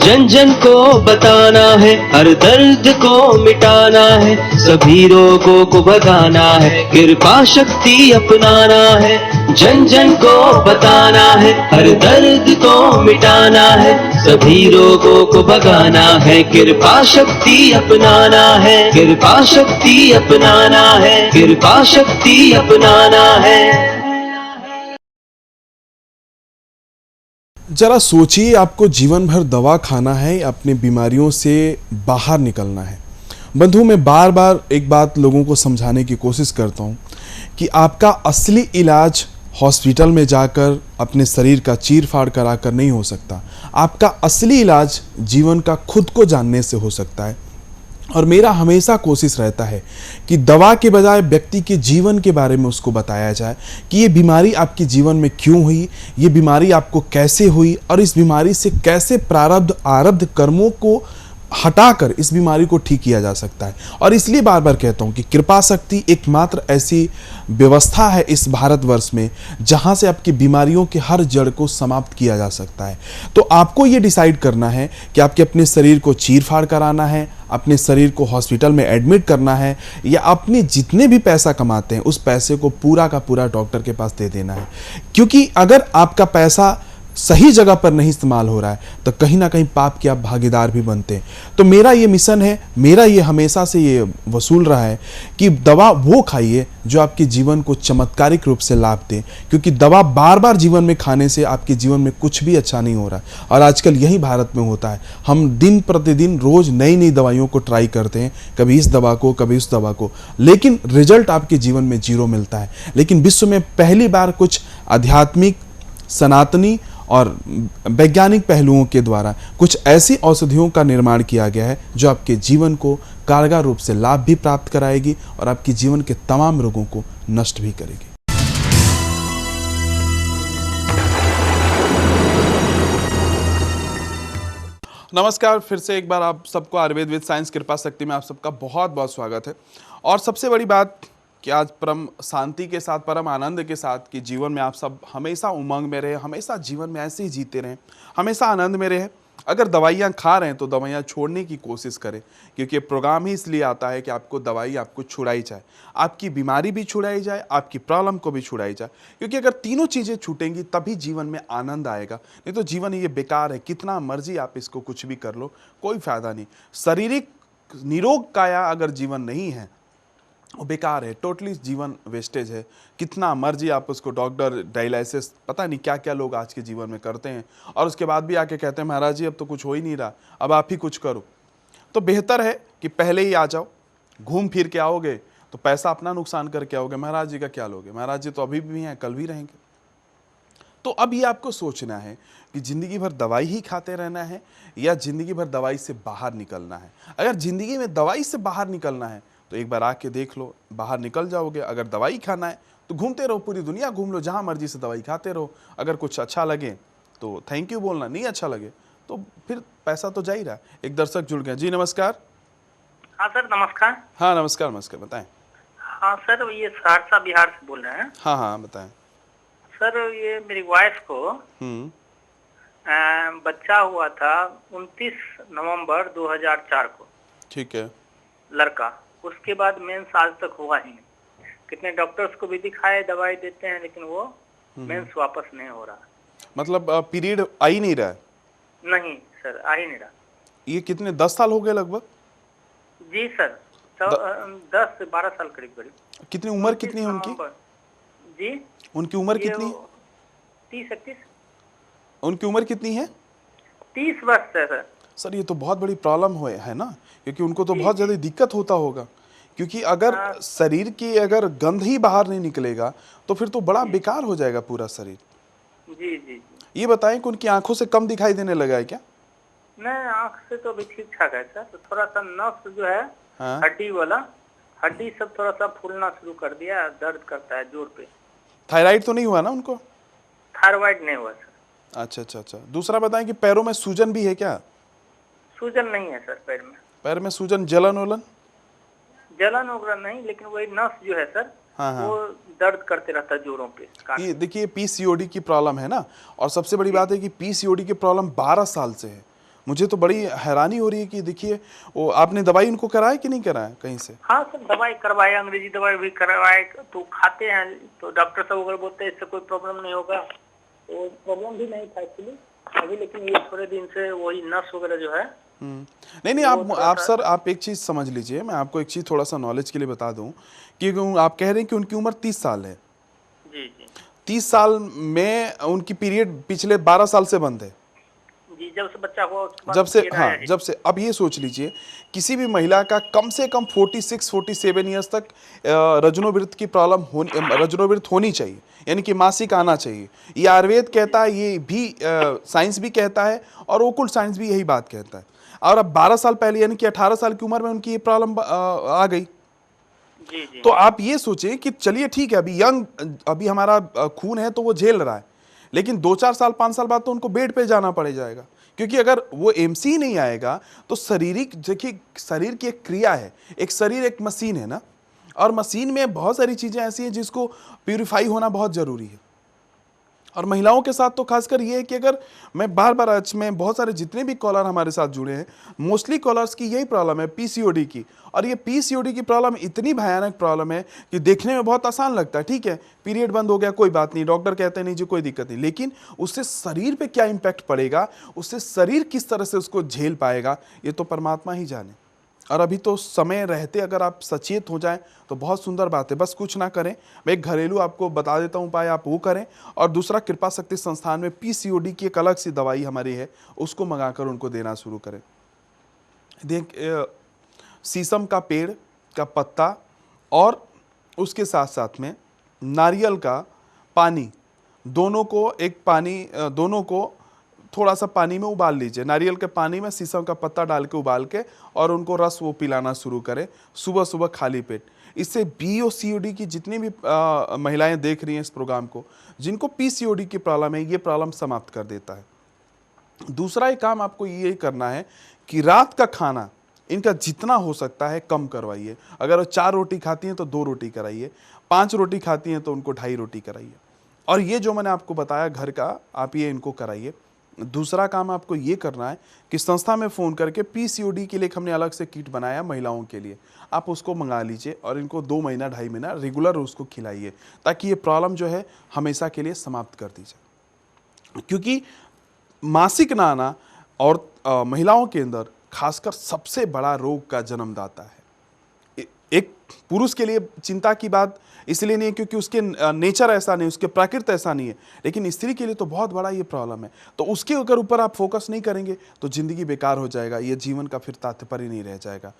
जन जन को बताना है, हर दर्द को मिटाना है, सभी रोगों को भगाना है, कृपा शक्ति अपनाना है। जन जन को बताना है, हर दर्द को मिटाना है, सभी रोगों को भगाना है, कृपा शक्ति अपनाना है, कृपा शक्ति अपनाना है, कृपा शक्ति अपनाना है। जरा सोचिए, आपको जीवन भर दवा खाना है या अपनी बीमारियों से बाहर निकलना है। बंधु, मैं बार बार एक बात लोगों को समझाने की कोशिश करता हूँ कि आपका असली इलाज हॉस्पिटल में जाकर अपने शरीर का चीर फाड़ कराकर नहीं हो सकता। आपका असली इलाज जीवन का खुद को जानने से हो सकता है। और मेरा हमेशा कोशिश रहता है कि दवा के बजाय व्यक्ति के जीवन के बारे में उसको बताया जाए कि ये बीमारी आपके जीवन में क्यों हुई, ये बीमारी आपको कैसे हुई और इस बीमारी से कैसे प्रारब्ध आरब्ध कर्मों को हटाकर इस बीमारी को ठीक किया जा सकता है। और इसलिए बार बार कहता हूँ कि कृपा शक्ति एकमात्र ऐसी व्यवस्था है इस भारतवर्ष में जहाँ से आपकी बीमारियों के हर जड़ को समाप्त किया जा सकता है। तो आपको ये डिसाइड करना है कि आपके अपने शरीर को चीर फाड़ कराना है, अपने शरीर को हॉस्पिटल में एडमिट करना है, या अपने जितने भी पैसा कमाते हैं उस पैसे को पूरा का पूरा डॉक्टर के पास दे देना है। क्योंकि अगर आपका पैसा सही जगह पर नहीं इस्तेमाल हो रहा है तो कहीं ना कहीं पाप के आप भागीदार भी बनते हैं। तो मेरा ये मिशन है, मेरा ये हमेशा से ये वसूल रहा है कि दवा वो खाइए जो आपके जीवन को चमत्कारिक रूप से लाभ दे। क्योंकि दवा बार बार जीवन में खाने से आपके जीवन में कुछ भी अच्छा नहीं हो रहा है। और आजकल यही भारत में होता है, हम दिन प्रतिदिन रोज नई नई दवाइयों को ट्राई करते हैं, कभी इस दवा को कभी उस दवा को, लेकिन रिजल्ट आपके जीवन में जीरो मिलता है। लेकिन विश्व में पहली बार कुछ आध्यात्मिक, सनातनी और वैज्ञानिक पहलुओं के द्वारा कुछ ऐसी औषधियों का निर्माण किया गया है जो आपके जीवन को कारगर रूप से लाभ भी प्राप्त कराएगी और आपके जीवन के तमाम रोगों को नष्ट भी करेगी। नमस्कार, फिर से एक बार आप सबको आयुर्वेद विद साइंस कृपा शक्ति में आप सबका बहुत बहुत स्वागत है। और सबसे बड़ी बात कि आज परम शांति के साथ, परम आनंद के साथ कि जीवन में आप सब हमेशा उमंग में रहे, हमेशा जीवन में ऐसे ही जीते रहें, हमेशा आनंद में रहे। अगर दवाइयाँ खा रहे हैं तो दवाइयाँ छोड़ने की कोशिश करें, क्योंकि प्रोग्राम ही इसलिए आता है कि आपको दवाई आपको छुड़ाई जाए, आपकी बीमारी भी छुड़ाई जाए, आपकी प्रॉब्लम को भी छुड़ाई जाए। क्योंकि अगर तीनों चीज़ें छूटेंगी तभी जीवन में आनंद आएगा, नहीं तो जीवन ये बेकार है। कितना मर्जी आप इसको कुछ भी कर लो, कोई फायदा नहीं। शारीरिक निरोग काया अगर जीवन नहीं है वो बेकार है, टोटली जीवन वेस्टेज है। कितना मर्जी आप उसको डॉक्टर डायलिसिस, पता नहीं क्या क्या लोग आज के जीवन में करते हैं, और उसके बाद भी आके कहते हैं महाराज जी अब तो कुछ हो ही नहीं रहा, अब आप ही कुछ करो। तो बेहतर है कि पहले ही आ जाओ, घूम फिर के आओगे तो पैसा अपना नुकसान करके आओगे, महाराज जी का क्या लोगे? महाराज जी तो अभी भी हैं, कल भी रहेंगे। तो अब ये आपको सोचना है कि जिंदगी भर दवाई ही खाते रहना है या जिंदगी भर दवाई से बाहर निकलना है। अगर जिंदगी में दवाई से बाहर निकलना है तो एक बार आके देख लो, बाहर निकल जाओगे। अगर दवाई खाना है तो घूमते रहो, पूरी दुनिया घूम लो, जहां मर्जी से दवाई खाते रहो। अगर कुछ अच्छा लगे तो थैंक यू बोलना, नहीं अच्छा लगे तो फिर पैसा तो जा ही रहा। एक दर्शक जुड़ गया जी, नमस्कार। हाँ सर, नमस्कार। हाँ नमस्कार, नमस्कार, बताएं। हाँ सर, ये सहरसा बिहार से बोल रहे हैं। हाँ हाँ बताएं। सर, ये मेरी वाइफ को बच्चा हुआ था 29 नवंबर 2004 को। ठीक है। लड़का। उसके बाद मेंस आज तक हुआ ही नहीं। कितने डॉक्टर्स को भी दिखाए, दवाई देते हैं, लेकिन वो मेंस वापस नहीं हो रहा। मतलब पीरियड आ ही नहीं रहा है? नहीं सर, आ ही नहीं रहा। ये कितने 10 साल हो गए लगभग? जी सर, 10 से 12 साल करीब करीब। कितनी उम्र कितनी है उनकी? जी, उनकी उम्र कितनी? 30-31। उनकी उम्र कितनी है? 30 वर्ष है सर। सर ये तो बहुत बड़ी प्रॉब्लम है ना, क्योंकि उनको तो बहुत ज़्यादा दिक्कत होता होगा। क्योंकि अगर शरीर की अगर गंध ही बाहर नहीं निकलेगा तो फिर तो बड़ा बेकार हो जाएगा पूरा शरीर। जी जी। ये बताएं कि उनकी आंखों से कम दिखाई देने लगा है क्या? नहीं, आंख से तो अभी ठीक ठाक है सर। तो थोड़ा सा नस जो है, हाँ? हड्डी वाला, हड्डी सब थोड़ा सा फूलना शुरू कर दिया, दर्द करता है जोर पे। थायराइड तो नहीं हुआ ना उनको? थायराइड नहीं हुआ सर। अच्छा अच्छा अच्छा। दूसरा बताएं कि पैरों में सूजन भी है क्या? सूजन नहीं है सर पैर में। पैर में सूजन, जलन वलन? जलन वगैरह नहीं, लेकिन वही नस जो है सर, हाँ। वो दर्द करते रहता है जोरों पे। ये देखिए पीसीओडी की प्रॉब्लम है ना, और सबसे बड़ी बात है कि पीसीओडी की प्रॉब्लम 12 साल से है। मुझे तो बड़ी हैरानी हो रही है कि देखिए वो आपने दवाई उनको कराया कि नहीं कराया कहीं से? हाँ सर, दवाई करवाए, अंग्रेजी दवाई भी करवाए, तो खाते हैं। तो डॉक्टर साहब अगर बोलते हैं इससे कोई प्रॉब्लम नहीं होगा, तो प्रॉब्लम भी नहीं था एक्चुअली अभी, लेकिन ये थोड़े दिन से वही नस वगैरह जो है। नहीं नहीं, आप सर आप एक चीज़ समझ लीजिए, मैं आपको एक चीज़ थोड़ा सा नॉलेज के लिए बता दूं कि आप कह रहे हैं कि उनकी उम्र 30 साल है। जी जी 30 साल में उनकी पीरियड पिछले 12 साल से बंद है। जी, जब से बच्चा हुआ उसके बाद जब से, ये रहा हाँ है। जब से, अब ये सोच लीजिए किसी भी महिला का कम से कम 46-47 ईयर्स तक रजोनोवृत्त की प्रॉब्लम रजोनोवृत्त होनी चाहिए, यानी कि मासिक आना चाहिए। ये आयुर्वेद कहता है, ये भी साइंस भी कहता है, और ओकुल्ट साइंस भी यही बात कहता है। और अब 12 साल पहले यानी कि 18 साल की उम्र में उनकी ये प्रॉब्लम आ गई। जी जी तो आप ये सोचें कि चलिए ठीक है, अभी यंग, अभी हमारा खून है तो वो झेल रहा है, लेकिन 2-4 साल 5 साल बाद तो उनको बेड पे जाना पड़ जाएगा, क्योंकि अगर वो एमसी नहीं आएगा तो शारीरिक, देखिए शरीर की एक क्रिया है, एक शरीर एक मशीन है ना, और मशीन में बहुत सारी चीज़ें ऐसी हैं जिसको प्यूरिफाई होना बहुत ज़रूरी है। और महिलाओं के साथ तो खासकर ये है कि अगर मैं बार बार, आज में बहुत सारे जितने भी कॉलर हमारे साथ जुड़े हैं, मोस्टली कॉलर्स की यही प्रॉब्लम है, पीसीओडी की। और ये पीसीओडी की प्रॉब्लम इतनी भयानक प्रॉब्लम है कि देखने में बहुत आसान लगता है, ठीक है पीरियड बंद हो गया कोई बात नहीं, डॉक्टर कहते हैं नहीं जी कोई दिक्कत नहीं, लेकिन उससे शरीर पे क्या इम्पैक्ट पड़ेगा, उससे शरीर किस तरह से उसको झेल पाएगा, ये तो परमात्मा ही जाने। और अभी तो समय रहते अगर आप सचेत हो जाएं तो बहुत सुंदर बात है। बस कुछ ना करें, मैं एक घरेलू आपको बता देता हूं उपाय, आप वो करें। और दूसरा, कृपा शक्ति संस्थान में पीसीओडी की एक अलग सी दवाई हमारी है, उसको मंगाकर उनको देना शुरू करें। देख, शीशम का पेड़ का पत्ता और उसके साथ साथ में नारियल का पानी, दोनों को थोड़ा सा पानी में उबाल लीजिए। नारियल के पानी में शीशम का पत्ता डाल के उबाल के और उनको रस वो पिलाना शुरू करें सुबह सुबह खाली पेट। इससे पीसीओडी की जितनी भी महिलाएं देख रही हैं इस प्रोग्राम को, जिनको पीसीओडी की प्रॉब्लम है, ये प्रॉब्लम समाप्त कर देता है। दूसरा एक काम आपको ये करना है कि रात का खाना इनका जितना हो सकता है कम करवाइए। अगर वो 4 रोटी खाती हैं तो 2 रोटी कराइए, 5 रोटी खाती हैं तो उनको 2.5 रोटी कराइए। और ये जो मैंने आपको बताया घर का, आप ये इनको कराइए। दूसरा काम आपको ये करना है कि संस्था में फ़ोन करके पीसीओडी के लिए हमने अलग से किट बनाया महिलाओं के लिए, आप उसको मंगा लीजिए और इनको 2 महीना 2.5 महीना रेगुलर उसको खिलाइए, ताकि ये प्रॉब्लम जो है हमेशा के लिए समाप्त कर दी जाए। क्योंकि मासिक ना आना और महिलाओं के अंदर खासकर सबसे बड़ा रोग का जन्मदाता है। एक पुरुष के लिए चिंता की बात इसलिए नहीं है क्योंकि उसके नेचर ऐसा नहीं, उसके प्रकृति ऐसा नहीं है, लेकिन स्त्री के लिए तो बहुत बड़ा ये प्रॉब्लम है। तो उसके अगर ऊपर आप फोकस नहीं करेंगे तो जिंदगी बेकार हो जाएगा, ये जीवन का फिर तात्पर्य नहीं रह जाएगा।